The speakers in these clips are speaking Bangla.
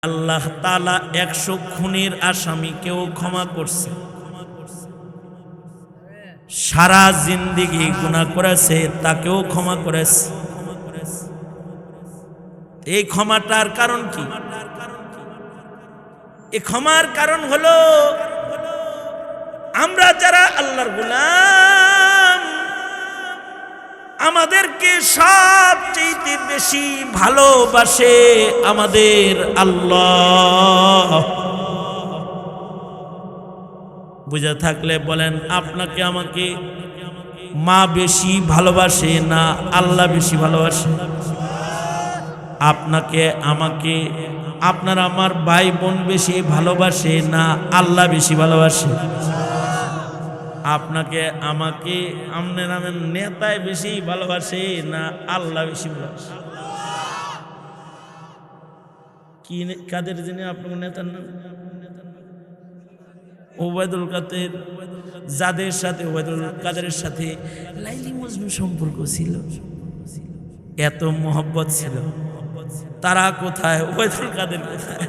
আল্লাহ তাআলা 100 খুনের আসামিকেও ক্ষমা করছে, সারা জিন্দেগি গুনাহ করেছে তাকেও ক্ষমা করেছে। এই ক্ষমাটার কারণ কি? এই ক্ষমার কারণ হলো আমরা যারা আল্লাহর গোলাম, আমাদেরকে সবচেয়ে বেশি ভালোবাসে আমাদের আল্লাহ। বুঝে থাকলে বলেন, আপনাকে আমাকে মা বেশি ভালোবাসে না আল্লাহ বেশি ভালোবাসে? আপনাকে আমাকে আপনার আমার ভাই বোন বেশি ভালোবাসে না আল্লাহ বেশি ভালোবাসে? আপনাকে আমাকে আমনে নামের নেতায় বেশি ভালোবাসে না আল্লাহ বেশি ভালোবাসে? কি কাদের জন্য আপনার নেতার নাম? ওবায়দুল কাদের। যাদের সাথে ওবায়দুল কাদেরের সাথে লাইলি মজনু সম্পর্ক ছিল, এত মোহব্বত ছিল, তারা কোথায়? ওবায়দুল কাদের কোথায়?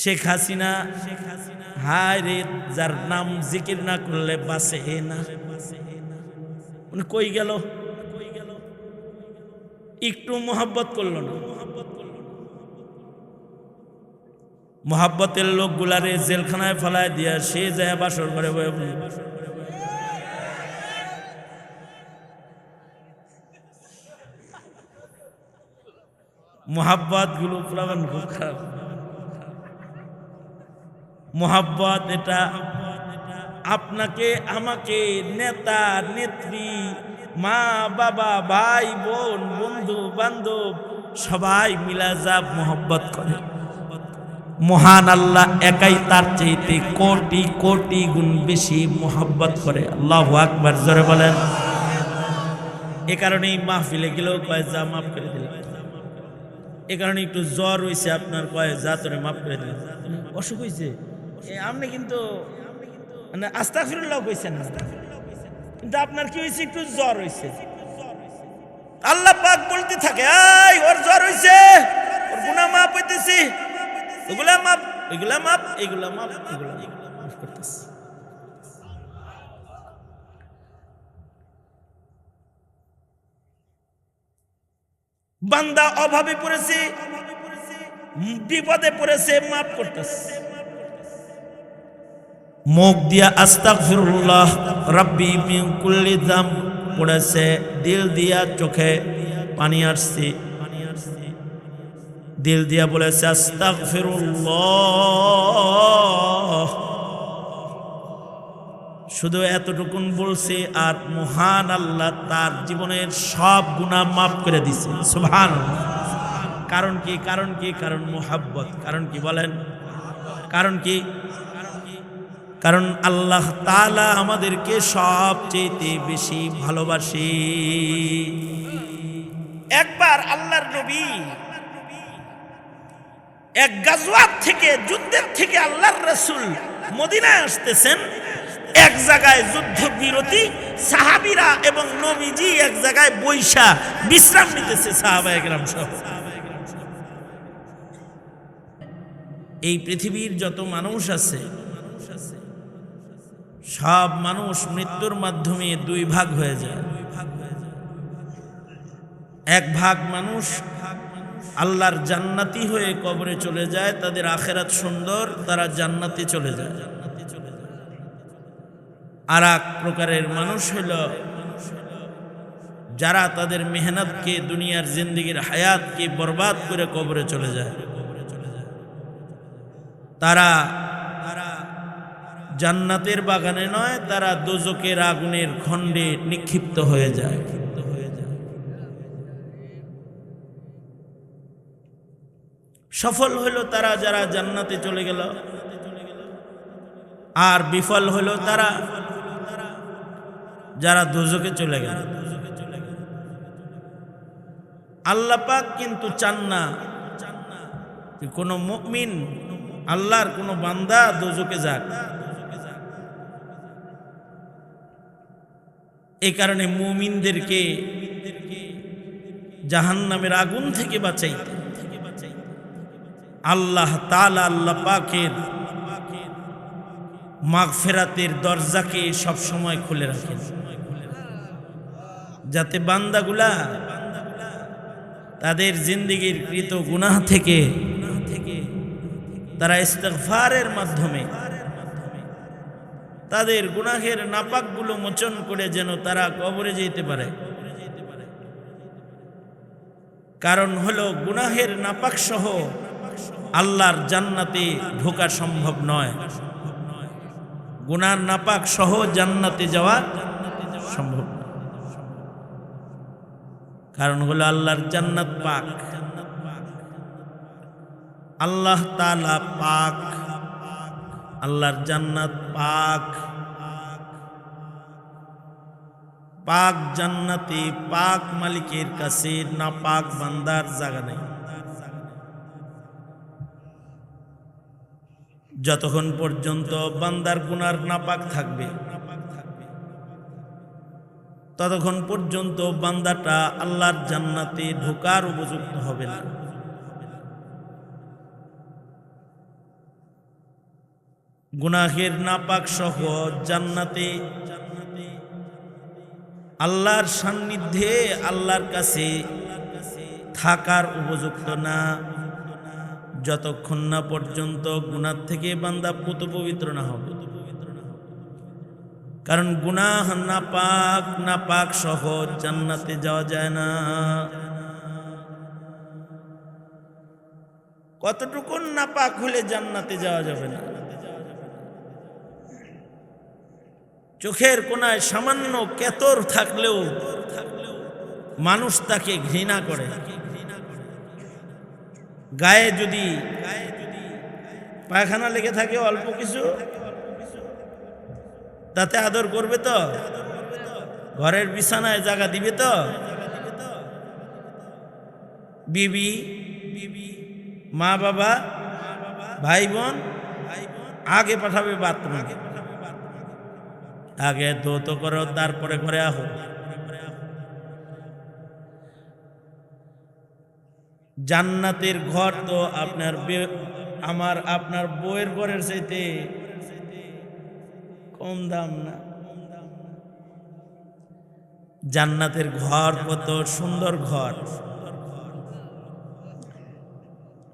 শেখ হাসিনা, হায় রে, যার নাম জিকির না করলে বাঁচে না, উনি কই গেল? একটু মোহাব্বত করলো না। মোহাব্বতের লোকগুলারে জেলখানায় ফেলায় দিয়া সে যায় বাসর করে বয়ে বলে। মোহাব্বত গুলো পুরান খুব খারাপ। মোহাব্বত এটা আপনাকে আমাকে নেতা নেত্রী, মা বাবা, ভাই বোন, বন্ধু বান্ধব সবাই মিলা যা মোহাব্বত করে, মহান আল্লাহ একাই তার চাইতে কোটি কোটি গুণ বেশি মোহাব্বত করে। আল্লাহু আকবার, জোরে বলেন। এ কারণেই মাহফিলে গেলেও কয় যা মাফ করে দিলাম। এ কারণে একটু জ্বর হয়েছে আপনার, কয় যা তোরে মাফ করে দিলাম। অসুখ হয়েছে আপনি কিন্তু মানে আস্তাগফিরুল্লাহ কইছেন না, কিন্তু আপনার কি হয়েছে? একটু জ্বর হয়েছে। আল্লাহ পাক বলতে থাকে, এই ওর জ্বর হয়েছে, ওর গুনাহ মাফ হইতেছি, ওগুলা মাফ, এগুলা মাফ, এগুলা মাফ, এগুলা মাফ করতেছি। বান্দা অভাবে পড়েছে, বিপদে পড়েছে, মাফ করতেছে। মুখ দিয়া আস্তাগফিরুল্লাহ রাব্বি মিন কুল্লি যামব পড়েছে, দিল দিয়া চোখে পানি আসছে, দিল দিয়া বলেছে আস্তাগফিরুল্লাহ। শুধু এতটুকুন বলছে আর মহান আল্লাহ তার জীবনের সব গুনাহ মাফ করে দিছে। সুবহানাল্লাহ। কারণ কি? কারণ কি? কারণ মুহাব্বত। কারণ কি বলেন? কারণ কি? কারণ আল্লাহ তাআলা আমাদেরকে সবচেয়ে বেশি ভালোবাসে। একবার আল্লাহর নবী এক গাজওয়াত থেকে, যুদ্ধের থেকে আল্লাহর রাসূল মদিনায় আসতেছেন। এক জায়গায় যুদ্ধ বিরতি, সাহাবীরা এবং নবীজি এক জায়গায় বৈশা বিশ্রাম নিতেছে, সাহাবায়ে কেরাম সহ। এই পৃথিবীর যত মানুষ আছে সব মানুষ মৃত্যুর মাধ্যমে দুই ভাগ হয়ে যায়। এক ভাগ মানুষ আল্লাহর জান্নাতি হয়ে কবরে চলে যায়, তাদের আখিরাত সুন্দর, তারা জান্নাতে চলে যায়। আর এক প্রকারের মানুষ হইল যারা তাদের মেহনতকে, দুনিয়ার জিন্দেগির হায়াতকে বরবাদ করে কবরে চলে যায়। তারা জান্নাতের বাগানে নয়, তারা দোজকের আগুনের খণ্ডে নিক্ষিপ্ত হয়ে যায়। সফল হইল তারা যারা জান্নাতে চলে গেল, আর বিফল হইল তারা যারা দোজকে চলে গেল। আল্লাহ পাক কিন্তু চান না কোনো মুমিন, আল্লাহর কোনো বান্দা দোজকে যাক। এই কারণে মুমিনদেরকে জাহান্নামের আগুন থেকে বাঁচাইতে আল্লাহ তাআলা আল্লাহ পাকের মাগফিরাতের দরজাকে সব সময় খুলে রাখেন, যাতে বান্দাগুলা তাদের জিন্দেগীর কৃত গুনাহ থেকে তারা ইস্তিগফারের মাধ্যমে তাদের গুনাহের নাপাকগুলো মোচন করে যেন তারা কবরে যেতে পারে। কারণ হলো গুনাহের নাপাক সহ আল্লাহর জান্নাতে ঢোকা সম্ভব নয়, গুনার নাপাক সহ জান্নাতে যাওয়া সম্ভব নয়। কারণ হলো আল্লাহর জান্নাত পাক, আল্লাহ তাআলা পাক, আল্লাহর জান্নাত পাক। পাক জান্নাতে পাক মালিকের কাছে নাপাক বান্দার জায়গা নেই। যতক্ষণ পর্যন্ত বান্দার গুনার নাপাক থাকবে ততক্ষণ পর্যন্ত বান্দাটা আল্লাহর জান্নাতে ঢোকার উপযুক্ত হবে না। গুনাহের নাপাক সহ জান্নাতে আল্লাহর সান্নিধ্যে আল্লাহর কাছে থাকার উপযুক্ত না, যতক্ষণ না পর্যন্ত গুনাহ থেকে বান্দা পুত পবিত্র না হবে। কারণ গুনাহ নাপাক সহ জান্নাতে যাওয়া যায় না। কতটুকু নাপাক হলে জান্নাতে যাওয়া যাবে না? চোখের কোনায় সামান্য কেতর থাকলেও মানুষ তাকে ঘৃণা করে। গায়ে যদি পায়খানা লেগে থাকে অল্প কিছু, তাতে আদর করবে তো? ঘরের বিছানায় জায়গা দিবে তো? বিবি, মা বাবা, ভাই বোন আগে পাঠাবে বাথরুমে, আগে ধৌত করো তারপরে ঘরে আহো। জান্নাতের ঘর তো আপনার বউয়ের ঘরের চাইতে কম দাম না। জান্নাতের ঘর কত সুন্দর ঘর।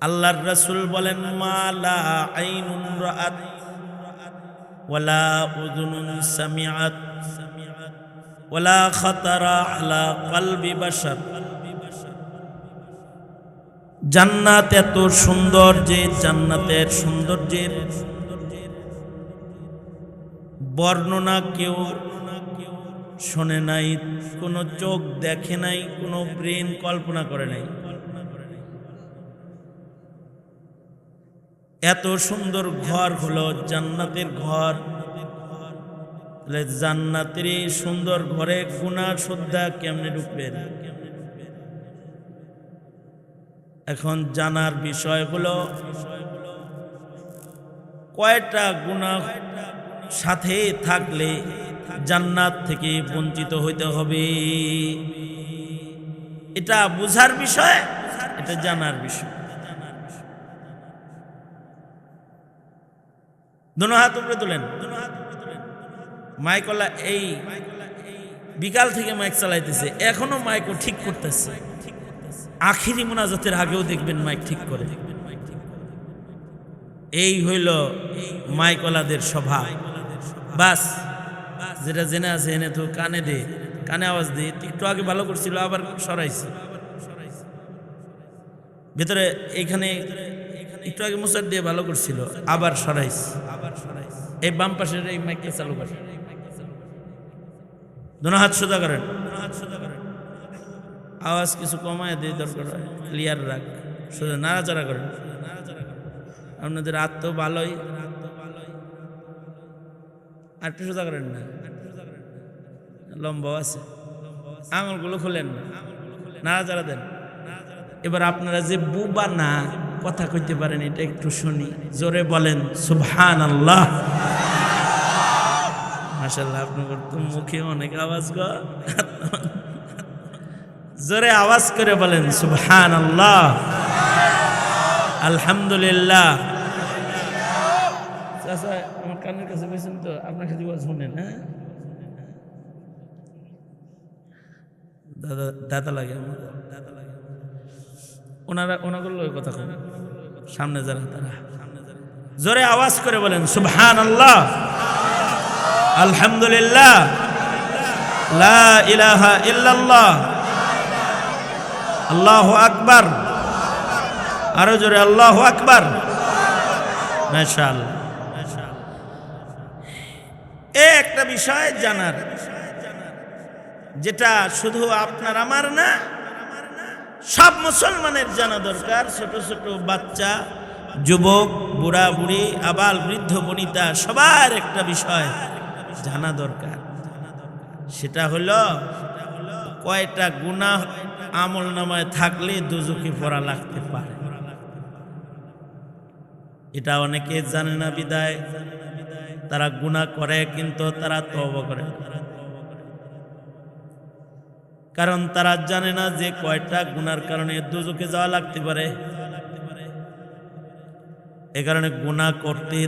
আল্লাহর রাসূল বলেন, মা লা আইনুন রাআত ওয়ালা উযুনুন সামিআত ওয়ালা খাতারা আলা কলবি বাশার। জান্নাত এত সুন্দর যে জান্নাতের সৌন্দর্যের বর্ণনা কেউ শোনে নাই, কোনো চোখ দেখে নাই, কোনো ব্রেন কল্পনা করে নাই। এত সুন্দর ঘর হলো জান্নাতের ঘর। জান্নাতের এই সুন্দর ঘরে গুনাহ শ্রদ্ধা কেমনে ঢুকবেন? এখন জানার বিষয় হলো কয়টা গুনাহ সাথে থাকলে জান্নাত থেকে বঞ্চিত হইতে হবে। এটা বুঝার বিষয়, এটা জানার বিষয়। দোনো হাত উপরে তোলেন। মাইকলা এই বিকাল থেকে মাইক চালাইতেছে, এখনো মাইকও ঠিক করতেছে। আখিরি মুনাজাতের আগেও দেখবেন মাইক ঠিক করে। এই হইল মাইকলাদের স্বভাব। বাস যেটা জেনে আছে এনে তো কানে দে, কানে আওয়াজ দে। একটু আগে ভালো করছিল, আবার সরাইছে ভেতরে। এইখানে একটু আগে মুসার দিয়ে ভালো করছিল, আবার সরাইছে। এই বাম পাশের এই মাইকটা চালু করেন। দোনো হাত সোজা করেন, আওয়াজ কিছু কমায় দিয়ে দরকার হয়, ক্লিয়ার রাখ। সোজা নাড়াচাড়া করেন। আপনাদের হাত তো ভালোই, আর একটু সোজা করেন না, লম্বা আছে। আঙুলগুলো খোলেন না, নাড়াচাড়া দেন। এবার আপনারা যে বুবা না কথা কইতে পারেন, এটা একটু শুনি। জোরে বলেন সুবহানাল্লাহ। মাশাআল্লাহ, আপনার তো মুখে অনেক আওয়াজ গো। জোরে আওয়াজ করে বলেন সুবহানাল্লাহ, আলহামদুলিল্লাহ। চাচা আমার কানের কাছে বসেন তো, আপনার কাছে শুনেন। হ্যাঁ দাদা, দাদা লাগে আমার, দাদা লাগে। ওনাগুলো কথা কন, সামনে যারা তারা জোরে আওয়াজ করে বলেন সুবহানাল্লাহ, আলহামদুলিল্লাহ, লা ইলাহা ইল্লাল্লাহ, আল্লাহু আকবার। আরো জোরে আল্লাহু আকবার। মাশাআল্লাহ। একটা বিষয় জানার, যেটা শুধু আপনার আমার না, সব মুসলমানের জানা দরকার। ছোট ছোট বাচ্চা, যুবক, বুড়া বুড়ি, আবাল বৃদ্ধ বনিতা, সবার একটা বিষয় জানা দরকার। সেটা হলো কয়টা গুনাহ আমল নামায় থাকলে দোজখে পড়া লাগতে পারে। এটা অনেকে জানে না, বিদায় তারা গুনাহ করে কিন্তু তারা তওবা করে না। কারণ তারা জানে না যে কয়টা গুনার কারণে দোজখে যাওয়া লাগতে পারে। এ কারণে গুনাহ করতেই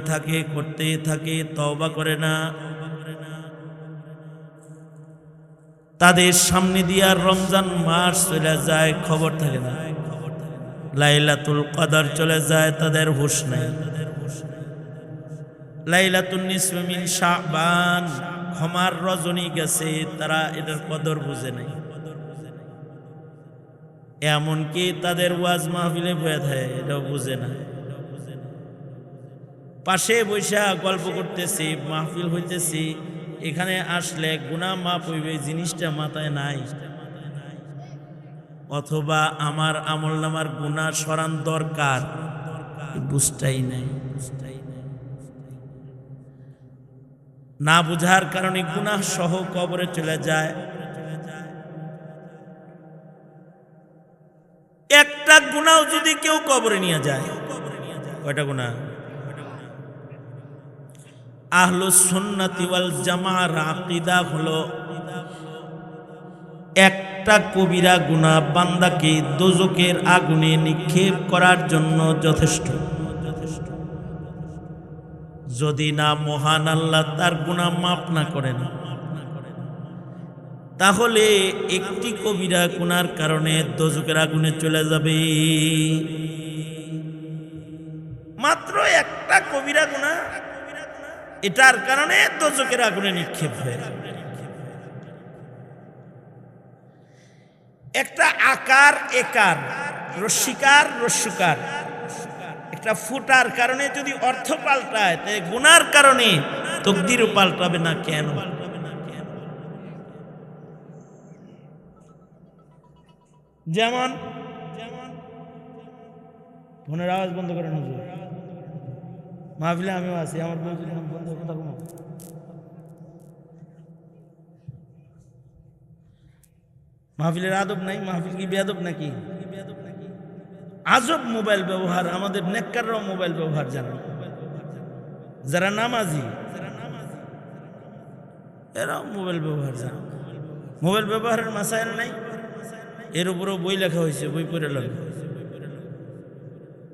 থাকে, তওবা করে না। তাদের সামনে দিয়ে আর রমজান মাস চলে যায়, খবর থাকে না। লাইলাতুল কদর চলে যায়, তাদের হুঁশ নাই। লাইলাতুন নিসফি মিন শাবান, ক্ষমার রজনী গেছে, তারা এটার কদর বুঝে নাই। এমনকি তাদের ওয়াজ মাহফিলে বয়ে থাকে, এটাও বুঝে না। পাশে বৈশা গল্প করতেছি, মাহফিল হইতেছি, এখানে আসলে গুনাহ মাফ হইবে জিনিসটা মাথায় নাই। অথবা আমার আমল নামার গুনাহ সরান দরকার, বুঝটাই নাই। না বুঝার কারণে গুনাহ সহ কবরে চলে যায়। একটা গুনাহ যদি কেউ কবরে নিয়ে যায়, কয়টা গুনাহ? আহলুস সুন্নাতি ওয়াল জামাআর আকীদা হলো একটা কবিরা গুনাহ বান্দাকে দোজখের আগুনে নিক্ষেপ করার জন্য যথেষ্ট। যদি না মহান আল্লাহ তার গুনাহ মাফ না করেন, তাহলে একটি কবিরা গুনার কারণে দোজখের আগুনে চলে যাবে। মাত্র একটা কবিরা গুনাহ, এটার কারণে দোজখের আগুনে নিক্ষেপ হয়। একটা আকার একার, রস্যিকার রস্যকার, একটা ফুটার কারণে যদি অর্থ পাল্টায়, তাই গুনার কারণে তকদিরও পাল্টাবে না কেন? যেমন ফোনের আওয়াজ বন্ধ করেন হুজুর, মাহফিলে আমিও আছি, আমার বউ যদি বন্ধ কথা কম। মাহফিলের আদব নাই, মাহফিল কি বেয়াদব নাকি? আজব মোবাইল ব্যবহার, আমাদের নেককাররাও মোবাইল ব্যবহার জানে। যারা নামাজি এরাও মোবাইল ব্যবহার জানে। মোবাইল ব্যবহারের মাসাইল নাই, এর উপরও বই লেখা হয়েছে, বই পড়ে লেখা।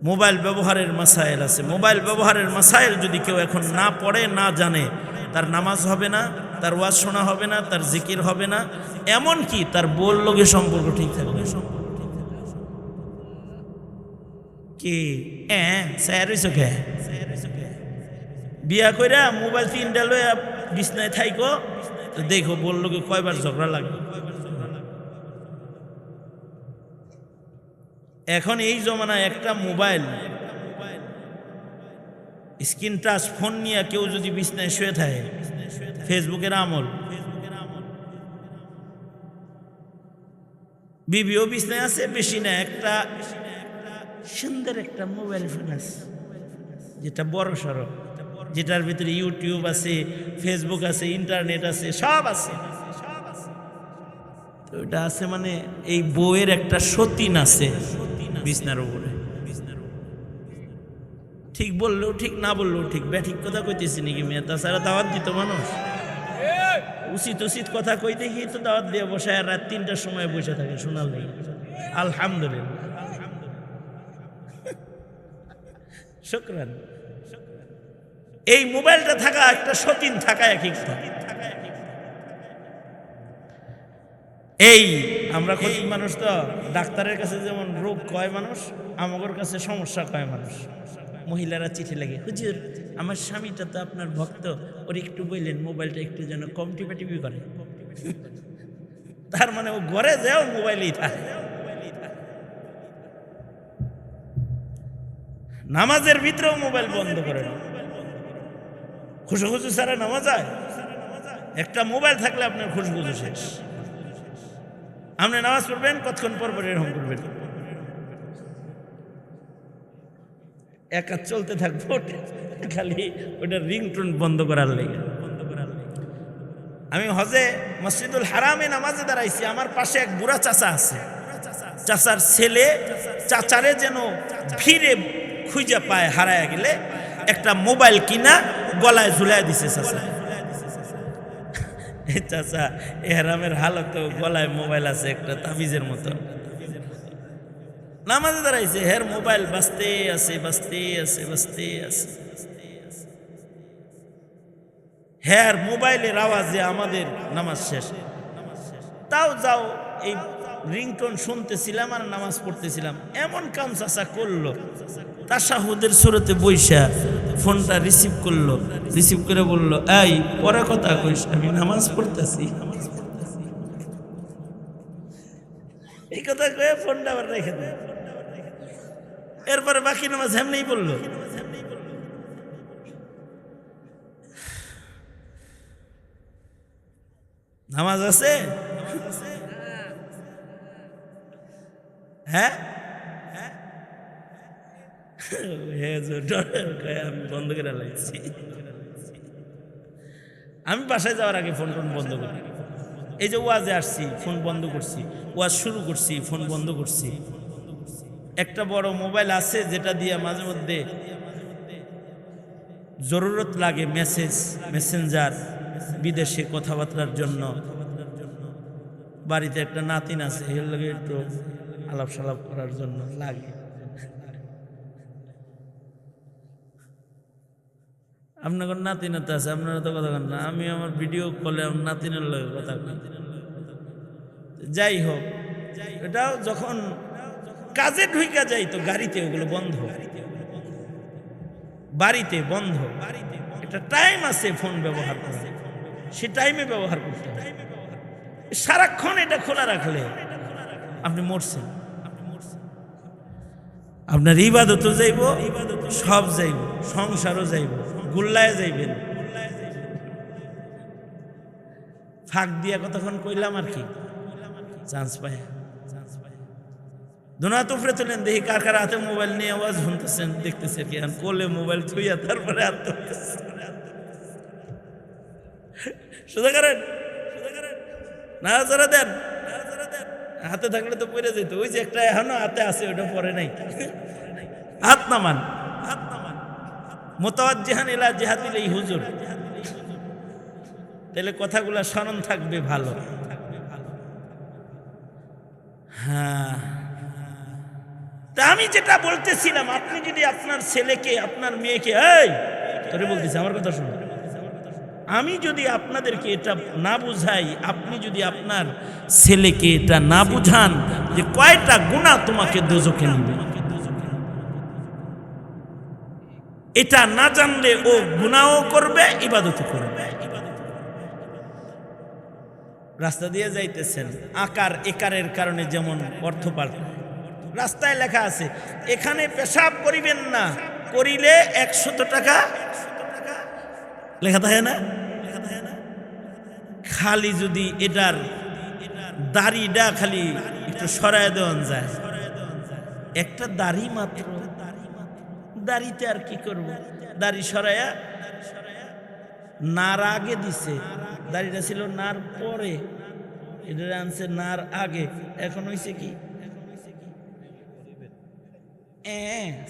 মোবাইল ব্যবহারের মাসাইল আছে। মোবাইল ব্যবহারের মাসাইল যদি কেউ এখন না পড়ে, না জানে, তার নামাজ হবে না, তার ওয়াজ শোনা হবে না, তার জিকির হবে না, এমনকি তার বোর লগে সম্পর্ক ঠিক থাকবে। কি বিয়া কইরা মোবাইল 3টা লইয়া বিছনায় থাইকো, তো দেখো বোর লগে কয়বার ঝগড়া লাগবে। এখন এই জমানায় একটা মোবাইল স্ক্রিন টাচ ফোন নিয়ে কেউ যদি বিছনায় শুয়ে থাকে, ফেসবুকের আমল। বিবিও বিছনায় আছে, বেশি না, একটা সুন্দর একটা মোবাইল ফোন আছে, যেটা বড় সড়ো, যেটার ভিতরে ইউটিউব আছে, ফেসবুক আছে, ইন্টারনেট আছে, সব আছে। তো এটা আছে মানে এই বউয়ের একটা সতীন আছে বিছনার উপরে। ঠিক বললেও ঠিক, না বললেও ঠিক, ব্যাঠিক কথা কইতেছি নাকি মেয়ে? তাছাড়া দাওয়াত দিত মানুষ। উচিত উচিত কথা কই দেখি তো দাওয়াত দিয়ে বসায় আর রাত 3টার সময় বসে থাকে শোনার নেই। আলহামদুলিল্লাহ, শুকরান। এই মোবাইলটা থাকা একটা সতীন থাকা একই কথা। এই আমরা ক্ষতির মানুষ তো, ডাক্তারের কাছে যেমন রোগ কয় মানুষ, আমাদের কাছে সমস্যা কয় মানুষ। মহিলারা চিঠি লাগে, হুজুর আমার স্বামীটা তো আপনার ভক্ত, ওর একটু বললেন মোবাইলটা একটু যেন কম টিপি করে। তার মানে ও ঘরে যাও মোবাইলেই থাকে। নামাজের ভিতরেও মোবাইল বন্ধ করে না, খুশু খুশু ছাড়া নামাজ যায়। একটা মোবাইল থাকলে আপনার খুশু খুশু শেষ। আপনি নামাজ পড়বেন, কতক্ষণ পর পর এরকম করবেন, একা চলতে থাকবো, খালি ওটা রিংটোন বন্ধ করার লেগে। আমি হজে মসজিদুল হারামে নামাজে দাঁড়াইছি, আমার পাশে এক বুড়া চাচা আছে। চাচার ছেলে চাচারে যেন ভিড়ে খুঁজে পায়, হারায় গেলে একটা মোবাইল কিনা গলায় ঝুলাই দিছে চাচা। চাচা এহরামের হালত গলায় মোবাইল আছে একটা তাবিজের মতো, নামাজে দাঁড়াইছে, হের মোবাইল বাজতে আছে বাজতে আছে বাজতে আছে। হ্যার মোবাইলের আওয়াজে আমাদের নামাজ শেষ। তাও যাও এই রিংটোন শুনতেছিলাম আর নামাজ পড়তেছিলাম। এমন কাম চাচা করলো, তাশাহুদের সুরতে বইসা ফোনটা রিসিভ করলো, রিসিভ করে বললো, এই পরে কথা কইস, আমি নামাজ পড়তেছি। এই কথা কয়ে ফোনটা আবার রেখে দেয়। এরপরে বাকি নামাজ এমনিই বললো। নামাজ আছে, হ্যাঁ আমি বন্ধ করে লাগছি। আমি বাসায় যাওয়ার আগে ফোন বন্ধ করি। এই যে ওয়াজে আসছি ফোন বন্ধ করছি, ওয়াজ শুরু করছি ফোন বন্ধ করছি। একটা বড় মোবাইল আছে যেটা দিয়ে মাঝে মধ্যে জরুরত লাগে, মেসেঞ্জার, বিদেশে কথাবার্তার জন্য। বাড়িতে একটা নাতিন আছে, এর লাগে একটু আলাপ সালাপ করার জন্য লাগে। আপনার নাতিনাতে আছে, আপনারা তো কথা বলেন না। আমি আমার ভিডিও কলে আমার নাতিনের লগে কথা বলি। যাই হোক, এটাও যখন কাজে ঢুইকা যাই তো গাড়িতে ওগুলো বন্ধ, বাড়িতে বন্ধ। একটা টাইম আছে ফোন ব্যবহার করা, সে টাইমে ব্যবহার করতে হবে। সারাক্ষণ এটা খোলা রাখলে আপনি মরছেন। আপনার ইবাদতও যাইব, সব যাইব, সংসারও যাইব, গুল্লায় যাইবেন। ফাঁক দিয়া কতক্ষণ কইলাম আর কি, চান্স পায় দোনাত উপরে তুলেন, দেখি কার কার হাতে মোবাইল নিয়ে আওয়াজ শুনতেছেন, দেখতেছে কি কোলে মোবাইল থুইয়া তারপরে হাত তুলতেছে। সোজা করেন, না যারা দেন হাতে থাকলে তো পড়ে যেত। ওই যে একটা এখনো হাতে আছে, ওটা পরে নাই। হাত নামান, মুতাওয়াজ্জিহান ইলা জিহাতিল হুজুর, তাহলে কথাগুলো স্মরণ থাকবে ভালো। হ্যাঁ, তা আমি যেটা বলতেছিলাম, আপনি যদি আপনার ছেলেকে আপনার মেয়েকে, এই তোরে বলতেছি আমার কথা শুনো, আমি যদি আপনাদেরকে এটা না বুঝাই, আপনি যদি আপনার ছেলেকে এটা না বুঝান যে কয়টা গুনাহ তোমাকে দোজখে নিবে, এটা না জানলে ও গুনাহও করবে, ইবাদতও করবে। রাস্তা দিয়ে যাইতেছেন, আকার একারের কারণে যেমন অর্থ পাল্টায়। রাস্তায় লেখা আছে এখানে পেশাব করিবেন না, করিলে 100 টাকা লেখা থাকে না। খালি যদি এটার দাড়িটা খালি একটু সরায় দেওয়া যায়, একটা দাড়ি মাত্র, দাড়িতে আর কি করব, দাড়ি সরায়া নার আগে দিছে, দাড়িটা ছিল নার পরে, এটা আনছে নার আগে। এখন হইছে কি,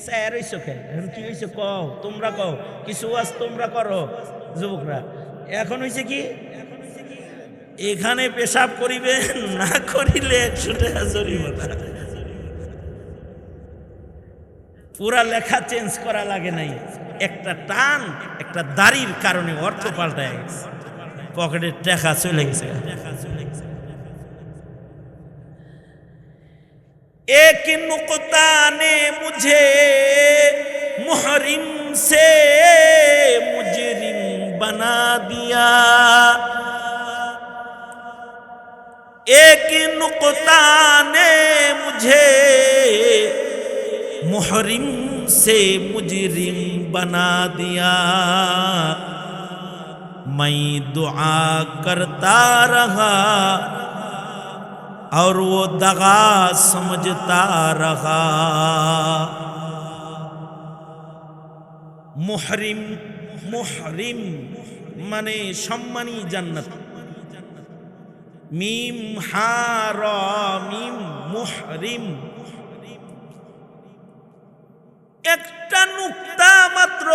স্যার হইছো খেল, এখন কি হয়েছে কও, তোমরা কও, কিছু আজ তোমরা করো যুবকরা। এখন হয়েছে কি, এখানে পেশাব করিবেন, না করিলে 100 টাকা জরিমানা। পুরা লেখা চেঞ্জ করা লাগে নাই, একটা টান, একটা দাড়ির কারণে অর্থ পাল্টায় গেছে, পকেটের টাকা চলে গেছে। एक नुक्ता ने मुझे मुहरिम से मुजरिम बना दिया, एक नुक्ता ने मुझे मुहरिम से मुजरिम बना दिया, मैं दुआ करता रहा और वो दगा समझता रहा। मुहरिम, मुहरिम माने सम्मानी जन्नत, मीम हा रा मीम मुहरिम। একটা নুক্তা মাত্র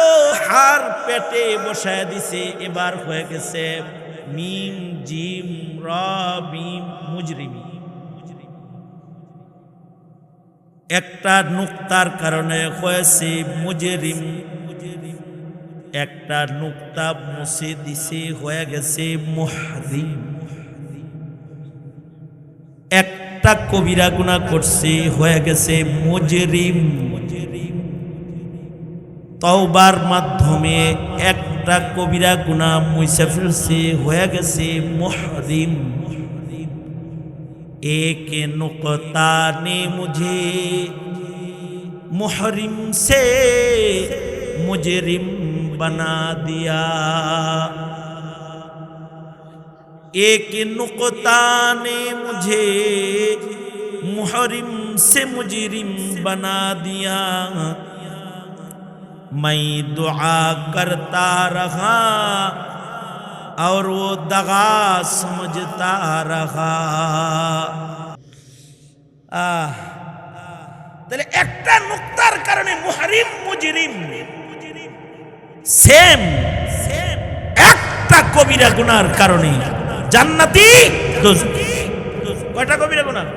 হার পেটে বসায় দিছে, এবার হয়ে গেছে মিম জিম রা মিম মুজরিমি। একটা নুক্তার কারণে হয়েছে মুজরিম, একটা নুক্তা মুছে দিছে হয়ে গেছে মুহরিম। একটা কবিরা গুনাহ করছে হয়ে গেছে মুজরিম। তওবার মাধ্যমে একটা কবিরা গুনাহ মুছে ফেলছে হয়ে গেছে মুহরিম। एक नुक्ता ने मुझे मुहरिम से मुजरिम बना दिया, एक नुक्ता ने मुझे मुहरिम से मुजरिम बना दिया, मैं दुआ करता रहा और वो दगा समझता रहा। তাহলে একটা নুক্তার কারণে মুহরিম মুজরিম সেম, একটা কবিরা গুনার কারণে জান্নাতি দোজখী। কয়টা কবিরা গুনাহ?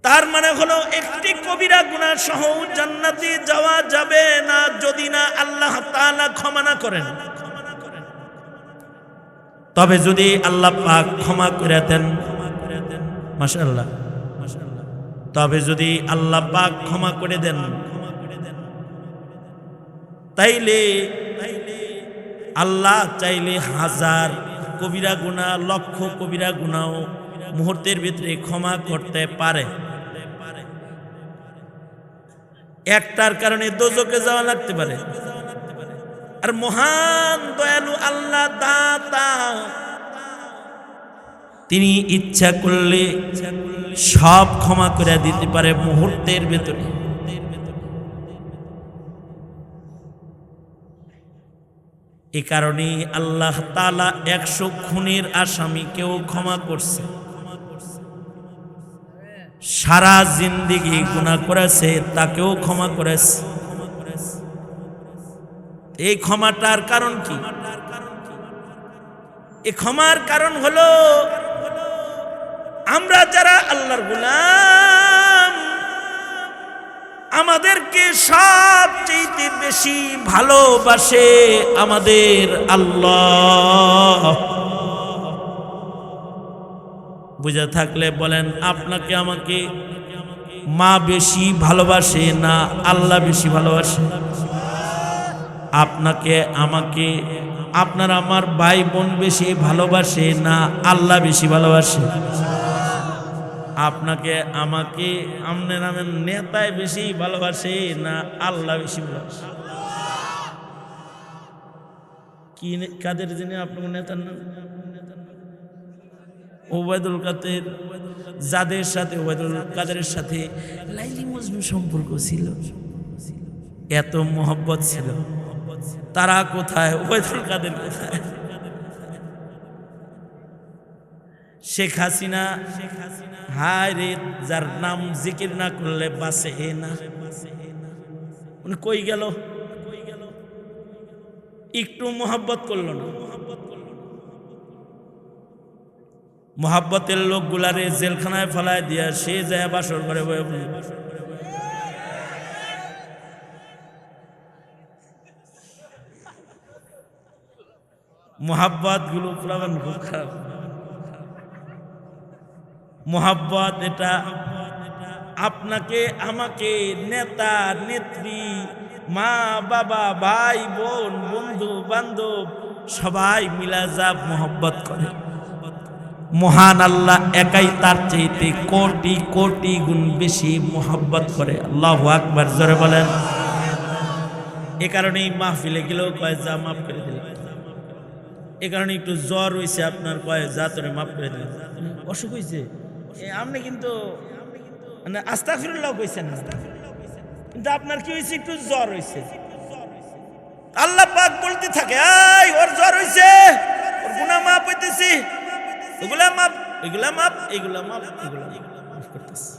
তার মানে হলো একটি কবিরা গুনাহ সহ জান্নাতে যাওয়া যাবে না যদি না আল্লাহ তাআলা ক্ষমা না করেন। তবে যদি আল্লাহ পাক ক্ষমা করে দেন, মাশাআল্লাহ, তবে যদি আল্লাহ পাক ক্ষমা করে দেন, তাইলে আল্লাহ চাইলে 1000 কবিরা গুনাহ, লক্ষ কবিরা গুনাহ মুহূর্তের ভিতরে ক্ষমা করতে পারে। একটার কারণে দোজখে যাওয়া লাগতে পারে। আর মহান দয়ালু আল্লাহ দাতা, তিনি ইচ্ছা করলে সব ক্ষমা করে দিতে পারে মুহূর্তের ভেতরে। এই কারণে আল্লাহ তাআলা 100 খুনের আসামিকেও ক্ষমা করছে। সারা জিন্দেগি গুনাহ করেছে তাকেও ক্ষমা করেছে। এই ক্ষমাটার কারণ কি? এই ক্ষমার কারণ হলো আমরা যারা আল্লাহর গোলাম, আমাদেরকে সবচেয়ে বেশি ভালোবাসে আমাদের আল্লাহ। বুঝা থাকলে বলেন, আপনাকে আমাকে মা বেশি ভালোবাসে না আল্লাহ বেশি ভালোবাসে? আপনাকে আমাকে আপনার আমার ভাই বোন বেশি ভালোবাসে না আল্লাহ বেশি ভালোবাসে? আপনাকে আমাকে আমনের নামের নেতায় বেশি ভালোবাসে না আল্লাহ বেশি ভালোবাসে? কি কাদের জন্য আপনার নেতার নাম? ওবায়দুল কাদের, যাদের সাথে ওবায়দুল কাদেরের সাথে লাইলি মজনু সম্পর্ক ছিল, এত মোহব্বত ছিল, তারা কোথায়? ওবায়দুল কাদের কোথায়? শেখ হাসিনা, হায় রে, যার নাম জিকির না করলে বাঁচে না, উনি কই গেল? একটু মোহাব্বত করল না। মোহাব্বতের লোকগুলারে জেলখানায় ফেলায় দিয়া সে যায় বাসর ঘরে বয়ে বলল। মোহাব্বত গুলো পুরান খুব খারাপ। মোহাব্বত এটা আপনাকে আমাকে নেতা নেত্রী মা বাবা ভাই বোন বন্ধু বান্ধব সবাই মিলা যা মোহাব্বত করে, মহান আল্লাহ একাই তার চাইতে কোটি কোটি গুণ বেশি মোহাব্বত করে। আল্লাহু আকবার, জোরে বলেন। এ কারণেই মাহফিলে গেলেও কয় যা মাফ করে দিলেন। এ কারণে একটু জ্বর হয়েছে আপনার, কয় যা তোরে মাফ করে দিলেন। অসুখ হয়েছে আপনি কিন্তু মানে আস্তাগফিরুল্লাহ কইছেন না, কিন্তু আপনার কি হয়েছে? একটু জ্বর হয়েছে। আল্লাহ পাক বলতে থাকে, এই ওর জ্বর হয়েছে, ওর গুনাহ মাফ হইতেছি, ওগুলা মাপ, এগুলা মাপ, এগুলা মাপ, এগুলা মাফ করতেছে।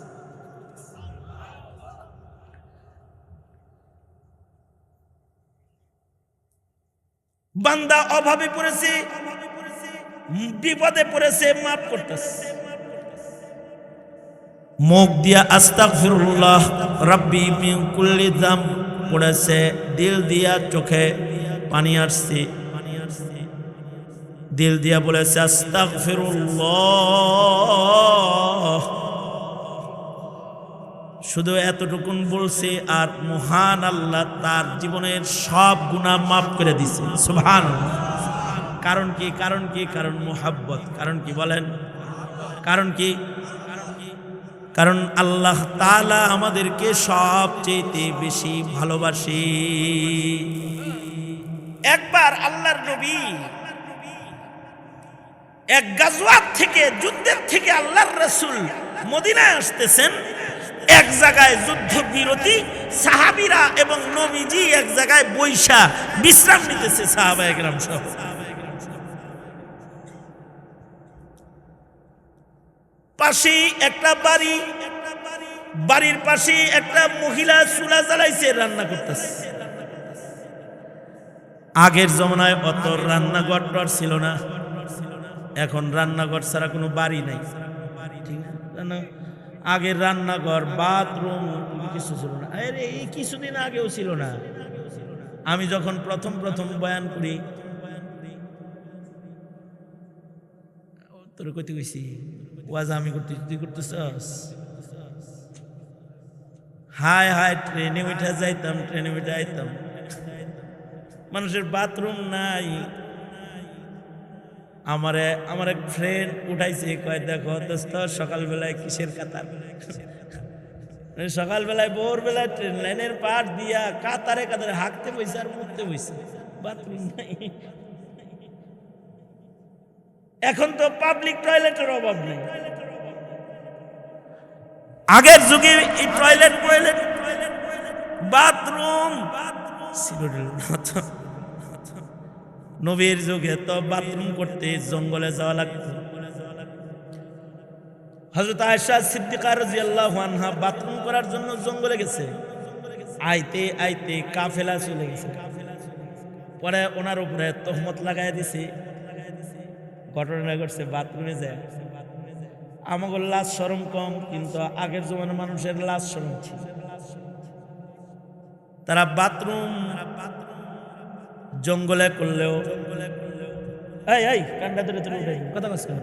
বান্দা অভাবে পড়েছে, বিপদে পড়েছে, মাফ করতেছে। মুখ দিয়া আস্তাগফিরুল্লাহ রাব্বি মিন কুল্লি যাম পড়েছে, দিল দিয়া চোখে পানি আসছে, দিল দিয়া বলেছে আস্তাগফিরুল্লাহ। শুধু এতটুকুন বলছে আর মহান আল্লাহ তার জীবনের সব গুনাহ মাফ করে দিছে। সুবহানাল্লাহ। কারণ কি? কারণ কি? কারণ মুহাব্বত। কারণ কি বলেন? কারণ কি? কারণ আল্লাহ তাআলা আমাদেরকে সবচেয়ে বেশি ভালোবাসে। একবার আল্লাহর নবী এক গাজওয়াত থেকে, যুদ্ধের থেকে আল্লাহর রাসূল মদিনায় আসতেছেন। এক জায়গায় যুদ্ধ বিরতি, সাহাবীরা এবং নবীজি এক জায়গায় বৈশা বিশ্রাম নিতেছে, সাহাবায়ে কেরাম সহ। পাশে একটা বাড়ি, বাড়ির পাশে একটা মহিলা চুলা জ্বালাইছে, রান্না করতেছে। আগের জমানায় অত রান্নাঘর ছিল না, এখন রান্নাঘর ছাড়া কোনো বাড়ি নাই, ঠিক না? আগের রান্নাঘর বাথরুম কিছু ছিল না, এই কিছুদিন আগেও ছিল না। আমি যখন প্রথম বয়ান করি, তোর কইতে কইছি ওয়াজ আমি করতে, তুই করতেছস? হায় হায়, ট্রেনে উঠে যাইতাম, ট্রেনে উঠে আইতাম, মানুষের বাথরুম নাই। আমার এক ফ্রেন্ড উঠাইছে, কয় দেখো দোস্ত সকালবেলায় কিসের কাতার, সকালবেলায় ভোরবেলায় ট্রেন লাইনের পার দিয়া কাতারে কাতারে হাঁকতে বইছে আর মুততে বইছে, বাথরুম নাই। এখন তো পাবলিক টয়লেটের অভাব নেই। আগের যুগে এই টয়লেট বাথরুম ছিল না। নবীর যুগে তো বাথরুম করতে জঙ্গলে যাওয়া লাগতো। হযরত আয়েশা সিদ্দিকা রাদিয়াল্লাহু আনহা বাথরুম করার জন্য জঙ্গলে গেছে, আইতে আইতে কাফেলা চলে গেছে। পরে ওনার উপরে তহমত লাগাই দিছে, ঘটনা ঘটছে বাথরুমে যায়। আমাদের লাজ শরম কম, কিন্তু আগের জমানার মানুষের লাজ শরম ছিল। তারা বাথরুম জঙ্গলে করলেও এই কান্ডা ধরে তোর উঠাই কথা কাজ কেন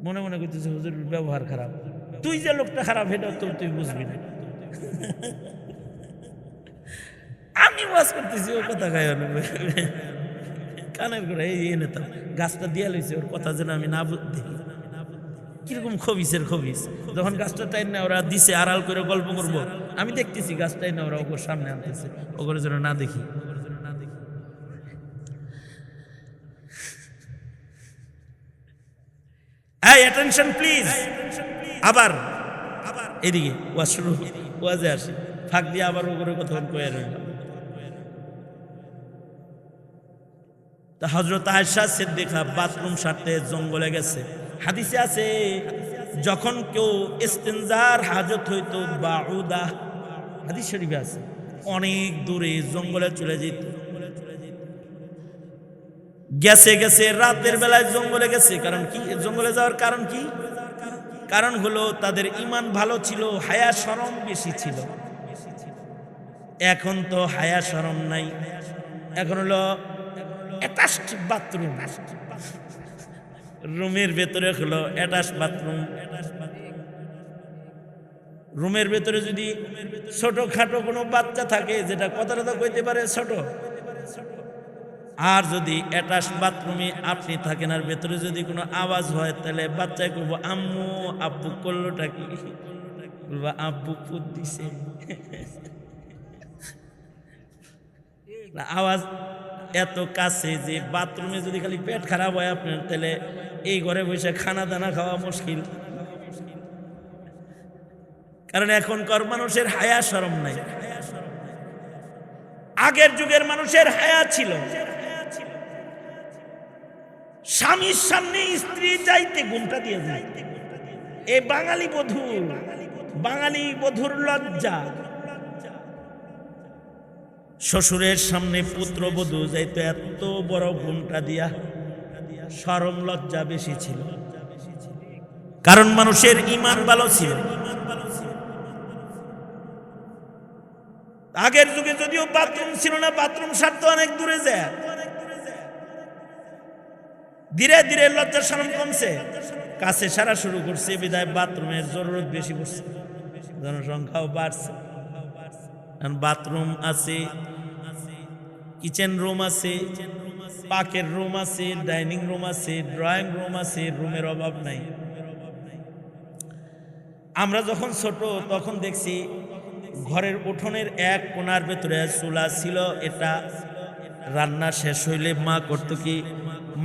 মনে মনে করতেছে হুজুর ব্যবহার খারাপ। তুই যে লোকটা খারাপ এটা তো তুই বুঝবি না। আমি ওয়াজ করতেছি, ও কথা গায়ে কানের করে এই নেতাম গাছটা দিয়া লইছে, ওর কথা যেন আমি না দেখি। কিরকম খবিসের খবিস, যখন গাছটা টাইম না ওরা দিছে আড়াল করে গল্প করবো, আমি দেখতেছি গাছটাই না ওরা ওর সামনে আনতেছে, ওগুলো যেন না দেখি। এই অ্যাটেনশন প্লিজ। আবার এদিকে ওয়াজ শুরু, ওয়াজে আসি, ফাঁক দিয়ে আবার ওগুলোর কথা কয়ে রইলাম। তা হযরত আয়েশা সিদ্দিকা বাথরুম সারতে জঙ্গলে গেছে। হাদিসে আছে যখন কেউ ইস্তেনজার হাজত হইতো বাউদা, হাদিস শরীফে আছে, অনেক দূরে জঙ্গলে চলে যেত। গেছে গেছে রাতের বেলায় জঙ্গলে গেছে। কারণ কি? জঙ্গলে যাওয়ার কারণ কি? কারণ হলো তাদের ঈমান ভালো ছিল, হায়া শরম বেশি ছিল। এখন তো হায়া শরম নাই, এখন হলো অ্যাটাচড বাথরুম, রুমের ভেতরে হলো অ্যাটাচ বাথরুম। রুমের ভেতরে যদি ছোটখাটো কোনো বাচ্চা থাকে, যেটা কথাটা তো কইতে পারে ছোট, আর যদি অ্যাটাচ বাথরুমে আপনি থাকেন আর ভেতরে যদি কোনো আওয়াজ হয়, তাহলে বাচ্চায় কইব আম্মু আব্বু করলোটা কি? বলবো আব্বু পুত দিছে। আওয়াজ এত কাছে যে বাথরুমে যদি খালি পেট খারাপ হয় আপনার, তাহলে এই ঘরে বসে খানা দানা খাওয়া মুশকিল। কারণ এখনকার মানুষের হায়া শরম নাই। আগের যুগের মানুষের হায়া ছিল, স্বামীর সামনে স্ত্রী যাইতে ঘুমটা দিয়ে যায়। এ বাঙালি বধূর লজ্জা। শ্বশুরের সামনে পুত্রবধূ যাইতো এত বড় ঘুমটা দিয়া, শরম লজ্জা বেশি ছিল। কারণ মানুষের ঈমান ভালো ছিল। আগের যুগে যদিও বাথরুম ছিল না, বাথরুম সারতো অনেক দূরে যায়। ধীরে ধীরে লজ্জা শরম কমছে, কাছে সারা শুরু করছে, বিধায় বাথরুমের জরুরত বেশি পড়ছে, জনসংখ্যাও বাড়ছে। বাথরুম আছে, কিচেন রুম আছে, পাকের রুম আছে, ডাইনিং রুম আছে, ড্রয়িং রুম আছে, রুমের অভাব নাই। আমরা যখন ছোট তখন দেখছি ঘরের উঠোনের এক কোণার ভেতরে চুলা ছিল। এটা রান্না শেষ হইলে মা করতো কি,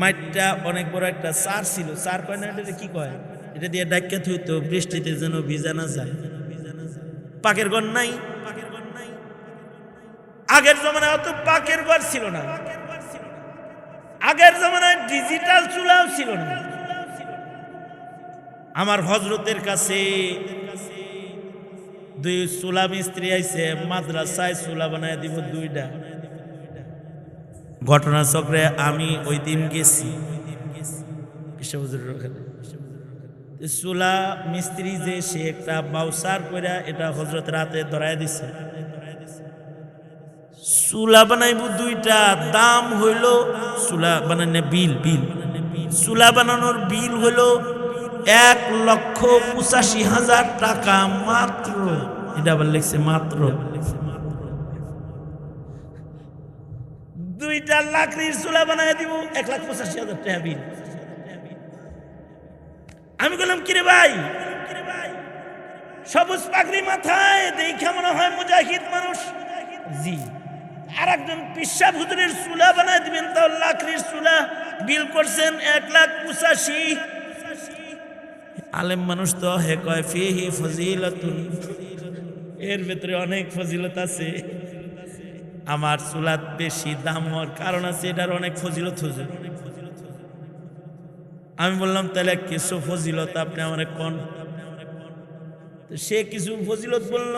মাটিটা অনেক বড় একটা চার ছিল, চার কয় না, এটা কি কয়, এটা দিয়ে ডাক্কা থইতো বৃষ্টিতে যেন ভিজা না যায়। পাকের ঘর নাই, আগের জমানায় অত পাকের ঘর ছিল না, আগের জমানায় ডিজিটাল চুলাও ছিল না। আমার হযরতের কাছে দুই চুলা মিস্ত্রি আইছে, মাদ্রাসায় চুলা বানায় দিব দুইটা। ঘটনা চক্রে আমি ওই দিন গেছি চুলা মিস্ত্রি, যে সে একটা বাউসার করে এটা হযরত রাতে ধরায় দিছে। চুলা বানাইব দুইটা, দাম হইল চুলা বানানো চুলা বানানোর বিল হইল 1,85,000 টাকা মাত্র। এটা আবার লিখছে মাত্র। দুইটা লাকড়ির চুলা বানাই দিব 1,85,000 টাকা বিল। আমি বললাম কিরে ভাই, সবুজ পাগড়ি মাথায়, দেখে মনে হয় মুজাহিদ মানুষ। জি। আর একজন পিসা হুজুরের চুলা বানাই দিবেন, তাও লাকড়ির চুলা, বিল করছেন 1,85,000। আলেম মানুষ তো হে কয় ফিহি ফজিলাতুন, এর ভেতরে অনেক ফজিলত আছে। আমার চুলাত বেশি দাম হওয়ার কারণ আছে, এটার অনেক ফজিলত হুজুর। আমি বললাম তাহলে কিছু ফজিলত আপনি আমার কোন? সে কিছু ফজিলত বলল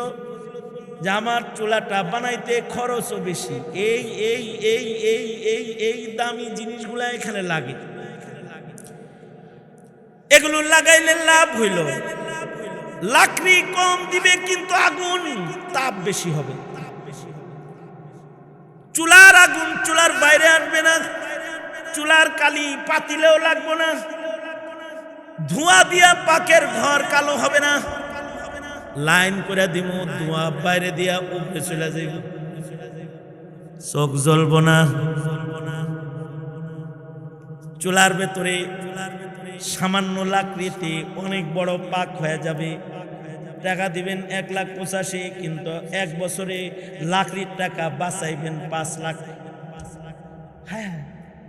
যে আমার চুলাটা বানাইতে খরচও বেশি, এই এই এই এই এই এই দামি জিনিসগুলা এখানে লাগে, এগুলো লাগাইলে লাভ হইল। লাকড়ি কম দিবে কিন্তু আগুন তাপ বেশি হবে। চুলার আগুন চুলার বাইরে আসবে না, চুলার কালি পাতিলেও লাগবে না, ধোঁয়া দিয়া পাকের ঘর কালো হবে না। লাইন করে দিব, ধোঁয়া বাইরে দিয়া উপরে চলে যাইব, চোখ জ্বলব না। চুলার ভেতরে সামান্য লাকড়িতে অনেক বড় পাক হয়ে যাবে। টাকা দিবেন 1,85,000, কিন্তু 1 বছরে লাকড়ির টাকা বাঁচাইবেন 5 লাখ। হ্যাঁ,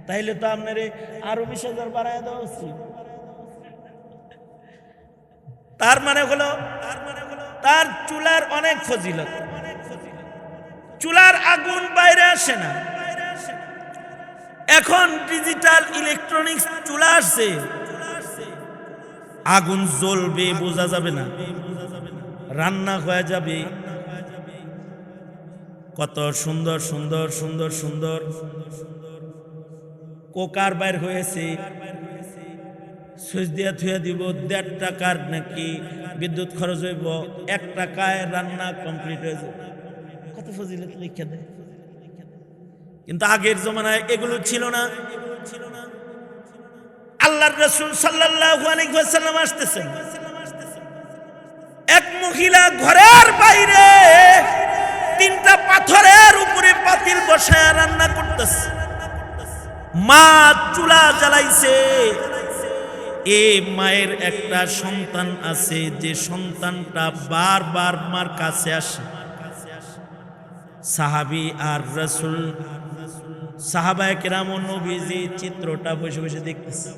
তাইলে তো আপনারে আরো 20,000 বাড়ায় দেওয়া উচিত। তার মানে হলো তার চুলার অনেক ফজিলত। চুলার আগুন বাইরে আসে না। এখন ডিজিটাল ইলেকট্রনিক্স চুলা আসছে, আগুন জ্বলবে বোঝা যাবে না, রান্না হয়ে যাবে। কত সুন্দর সুন্দর সুন্দর সুন্দর কোকার বাইর হয়েছে, সুইচ দিয়ে থুয়ে দিব, 1.5 টাকার নাকি বিদ্যুৎ খরচ হইব, 1 টাকায় রান্না কমপ্লিট হয়ে যাবে। কত ফজিলত লিখে দেয়। কিন্তু আগের জমানায় এগুলো ছিল না। আল্লাহর রাসূল সাল্লাল্লাহু আলাইহি ওয়াসাল্লাম আসতেছেন, এক মহিলা ঘরের বাইরে 3টা পাথরের উপরে পাতিল বসায় রান্না করতেছে। মা চুলা জ্বালাইছে। এই মায়ের একটা সন্তান আছে, যে সন্তানটা বারবার মার কাছে আসে। সাহাবী আর রাসূল, সাহাবায়ে কেরাম ও নবীজি চিত্রটা বসে বসে দেখতেছে।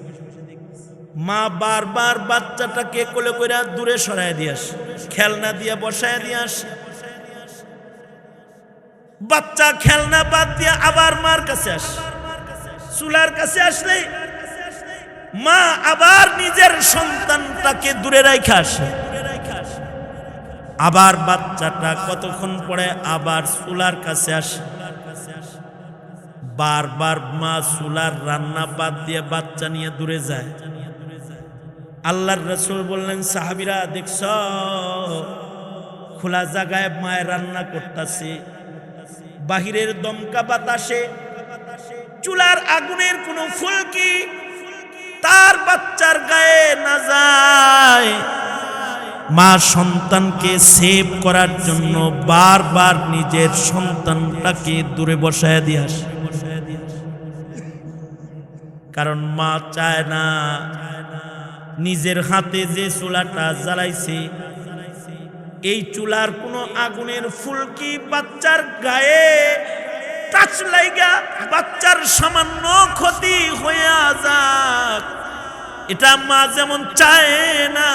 মা বারবার বাচ্চাটাকে কোলে করে দূরে সরায় দিয়ে আসে, খেলনা দিয়ে বসায় দিয়ে আসে। বাচ্চা খেলনা বাদ দিয়ে আবার মার কাছে আসে। চুলার কাছে আসলে মা আবার নিজের সন্তানটাকে দূরে রাখা আসে। আবার বাচ্চাটা কতক্ষণ পরে আবার চুলার কাছে আসে। বারবার মা চুলার রান্না বাদ দিয়ে বাচ্চা নিয়ে দূরে যায়। আল্লাহর রাসূল বললেন, সাহাবীরা দেখছ, খোলা জায়গায় মায়ের রান্না করতেছে, বাহিরের দমকা বাতাসে চুলার আগুনের কোনো ফুলকি তার বাচ্চার গায়ে না যায়। মা সন্তানকে সেভ করার জন্য বারবার নিজের সন্তানটাকে দূরে বসায় দিয়ে আসে। কারণ মা চায় না নিজের হাতে যে চুলাটা জ্বালাইছে, এই চুলার কোনো আগুনের ফুলকি বাচ্চার গায়ে টাচ লাইগা বাচ্চার সামান্য ক্ষতি হইয়া যাক, এটা মা যেমন চায় না।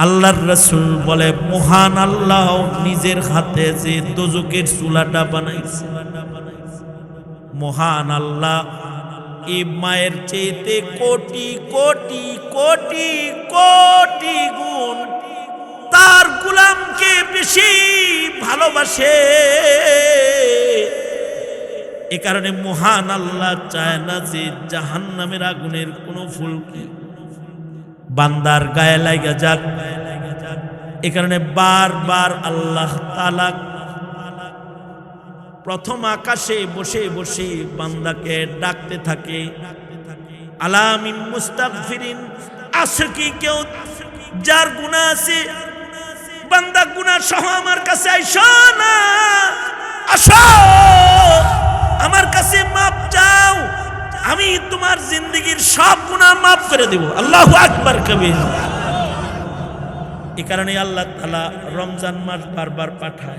আল্লাহর রাসূল বলে, মহান আল্লাহ নিজের হাতে যে দোজকের চুলাটা বানাইছে, মহান আল্লাহ এই মায়ের চেয়েতে কোটি কোটি কোটি কোটি গুণ তার গোলামকে বেশি ভালোবাসে। এ কারণে মহান আল্লাহ চায় না যে জাহান্নামের আগুনের কোনো ফুলকি বান্দার গায়ে লাগা যাক। এ কারণে বারবার আল্লাহ তাআলা প্রথম আকাশে বসে বসে বান্দাকে ডাকতে থাকে, আলামিন মুস্তাগফিরিন, আছে কি কেউ যার গুনাহ আছে? বান্দা গুনাহ সহ আমার কাছে আইসো না, আসো আমার কাছে মাপ চাও, আমি তোমার জিন্দেগীর সব গুনাহ মাফ করে দেব। আল্লাহু আকবার কবির। এই কারণে আল্লাহ তাআলা রমজান মাস বারবার পাঠায়।